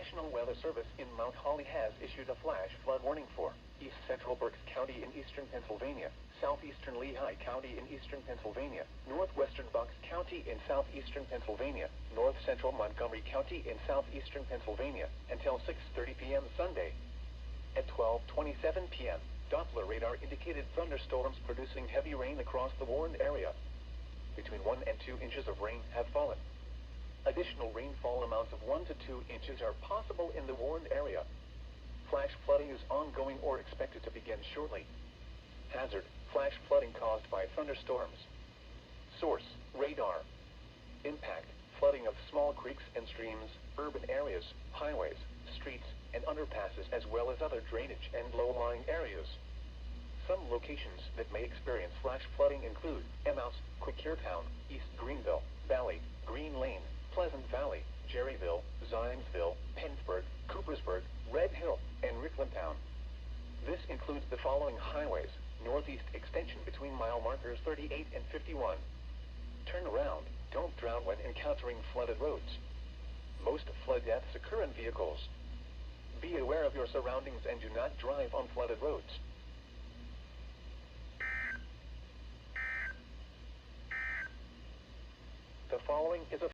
National Weather Service in Mount Holly has issued a flash flood warning for East Central Berks County in eastern Pennsylvania, Southeastern Lehigh County in eastern Pennsylvania, Northwestern Berks County in southeastern Pennsylvania, North Central Montgomery County in southeastern Pennsylvania, until 6:30 p.m. Sunday. At 12:27 p.m., Doppler radar indicated thunderstorms producing heavy rain across the warned area. Between 1 and 2 inches of rain have fallen. Additional rainfall amounts of 1 to 2 inches are possible in the warned area. Flash flooding is ongoing or expected to begin shortly. Hazard: flash flooding caused by thunderstorms. Source: radar. Impact: flooding of small creeks and streams, urban areas, highways, streets, and underpasses, as well as other drainage and low-lying areas. Some locations that may experience flash flooding include Emmaus, Quakirtown, East Greenville, Valley, Green Lane, Pleasant Valley, Jerryville, Zionsville, Pennsburg, Coopersburg, Red Hill, and Ricklandtown. This includes the following highways: northeast extension between mile markers 38 and 51. Turn around. Don't drown when encountering flooded roads. Most flood deaths occur in vehicles. Be aware of your surroundings and do not drive on flooded roads. The following is a